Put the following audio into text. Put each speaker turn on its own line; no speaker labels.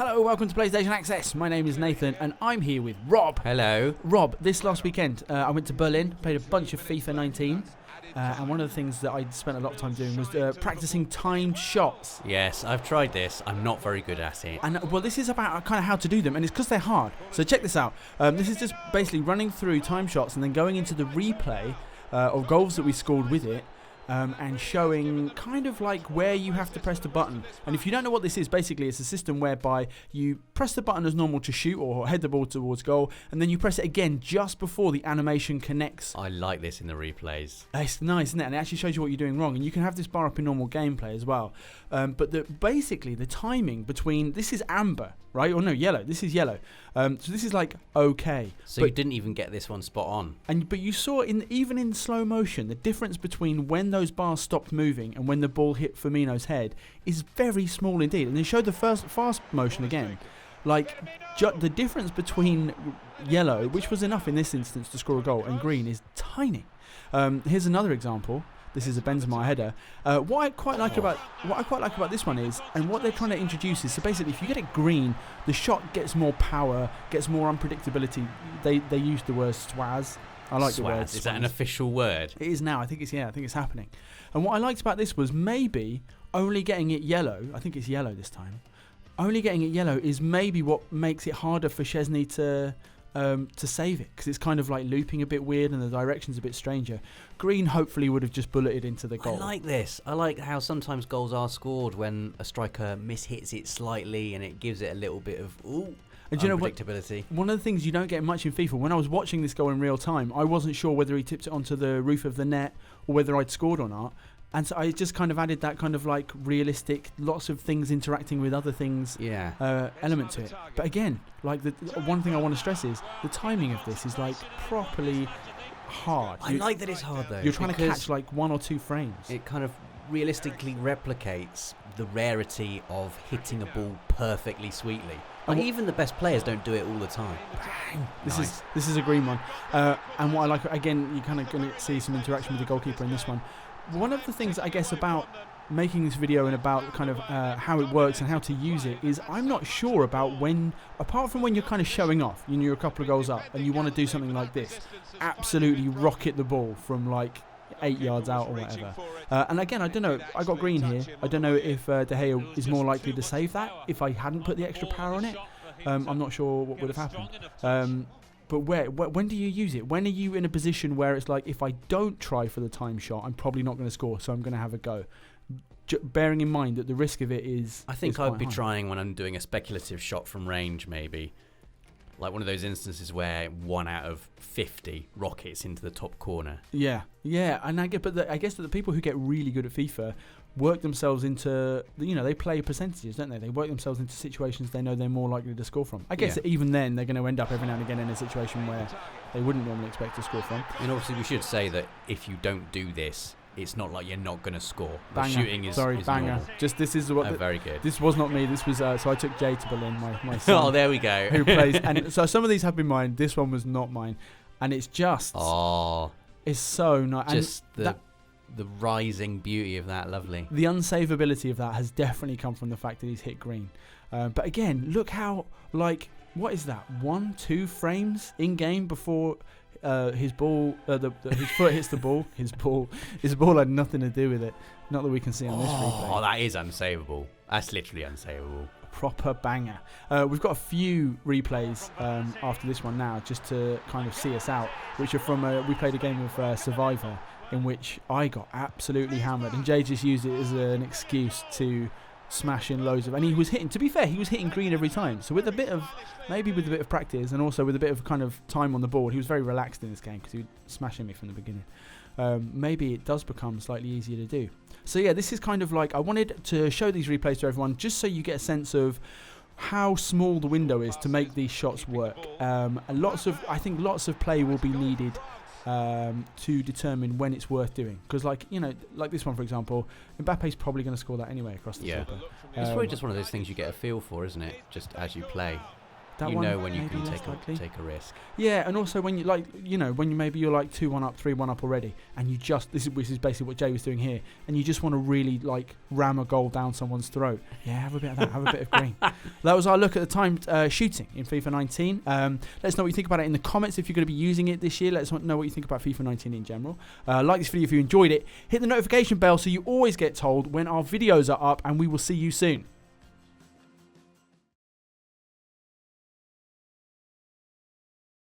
Hello, welcome to PlayStation Access. My name is Nathan and I'm here with Rob.
Hello.
Rob, this last weekend I went to Berlin, played a bunch of FIFA 19 and one of the things that I spent a lot of time doing was practicing timed shots.
Yes, I've tried this. I'm not very good at it.
And well, this is about kind of how to do them, and it's because they're hard. So check this out. This is just basically running through time shots and then going into the replay of goals that we scored with it. And showing kind of like where you have to press the button. And if you don't know what this is, basically it's a system whereby you press the button as normal to shoot or head the ball towards goal, and then you press it again just before the animation connects.
I like this in the replays.
It's nice, isn't it? And it actually shows you what you're doing wrong. And you can have this bar up in normal gameplay as well. But basically the timing between, this is amber, right? Or no, yellow. This is yellow. So this is like okay.
So you didn't even get this one spot on.
But you saw even in slow motion, the difference between when those bars stopped moving and when the ball hit Firmino's head is very small indeed. And they showed the first fast motion again. Like the difference between yellow, which was enough in this instance to score a goal, and green is tiny. Here's another example. This is a Benzema header. What I quite like about this one is, and what they're trying to introduce is, so basically, if you get it green, the shot gets more power, gets more unpredictability. They use the word swazz. I like the word.
Is that an official word?
It is now. I think it's happening. And what I liked about this was maybe only getting it yellow. I think it's yellow this time. Only getting it yellow is maybe what makes it harder for Szczesny to save it, because it's kind of like looping a bit weird and the direction's a bit stranger. Green hopefully would have just bulleted into the goal.
I like this. I like how sometimes goals are scored when a striker mishits it slightly and it gives it a little bit of unpredictability.
One of the things you don't get much in FIFA, when I was watching this goal in real time, I wasn't sure whether he tipped it onto the roof of the net or whether I'd scored or not. And so I just kind of added that kind of like realistic, lots of things interacting with other things element to it. But again, like the one thing I want to stress is the timing of this is like properly hard.
I like that it's hard though.
You're trying to catch like 1 or 2 frames.
It kind of realistically replicates the rarity of hitting a ball perfectly sweetly. Like even the best players don't do it all the time.
Bang. This is a green one. And what I like, again, you're kind of going to see some interaction with the goalkeeper in this one. One of the things, I guess, about making this video and about kind of how it works and how to use it is I'm not sure about when, apart from when you're kind of showing off, you're a couple of goals up and you want to do something like this, absolutely rocket the ball from like 8 yards out or whatever. And again, I don't know, I got green here. I don't know if De Gea is more likely to save that if I hadn't put the extra power on it. I'm not sure what would have happened. But when do you use it? When are you in a position where it's like, if I don't try for the time shot, I'm probably not going to score, so I'm going to have a go? Bearing in mind that the risk of it is...
I think I'd be trying when I'm doing a speculative shot from range, maybe. Like one of those instances where 1 out of 50 rockets into the top corner. Yeah.
And I guess that the people who get really good at FIFA work themselves into, they play percentages, don't they? They work themselves into situations they know they're more likely to score from. I guess that even then they're going to end up every now and again in a situation where they wouldn't normally expect to score from.
And obviously we should say that if you don't do this, it's not like you're not going to score.
Banger.
The shooting is
banger.
normal.
Just this is what.
Very good.
This was not me. This was so I took Jay to Berlin, my son.
Oh, there we go.
Who plays? And so some of these have been mine. This one was not mine, and it's just.
Oh.
It's so nice.
Just the rising beauty of that, lovely.
The unsavability of that has definitely come from the fact that he's hit green. But again, look how what is that? 1-2 frames in game before. His ball, his foot hits the ball. His ball had nothing to do with it. Not that we can see on this replay.
Oh, that is unsavable. That's literally unsavable.
A proper banger. We've got a few replays after this one now, just to kind of see us out, which are from we played a game of Survivor in which I got absolutely hammered, and Jay just used it as an excuse to smash in loads of, and he was hitting, to be fair, he was hitting green every time, so with a bit of practice and also with a bit of kind of time on the board, he was very relaxed in this game because he was smashing me from the beginning. Maybe it does become slightly easier to do. So yeah, this is kind of like, I wanted to show these replays to everyone just so you get a sense of how small the window is to make these shots work. And I think lots of play will be needed to determine when it's worth doing, because like this one for example, Mbappe's probably going to score that anyway across the top.
It's probably just one of those things you get a feel for, isn't it, just as you play.
that
you
one
know when you
maybe
can
less likely.
take a risk.
Yeah, and also when you like, when you maybe you're like 2-1 up, 3-1 up already, and you just this is basically what Jay was doing here, and you just want to really like ram a goal down someone's throat. Yeah, have a bit of that, have a bit of green. That was our look at the timed shooting in FIFA 19. Let us know what you think about it in the comments if you're going to be using it this year. Let us know what you think about FIFA 19 in general. Like this video if you enjoyed it. Hit the notification bell so you always get told when our videos are up, and we will see you soon.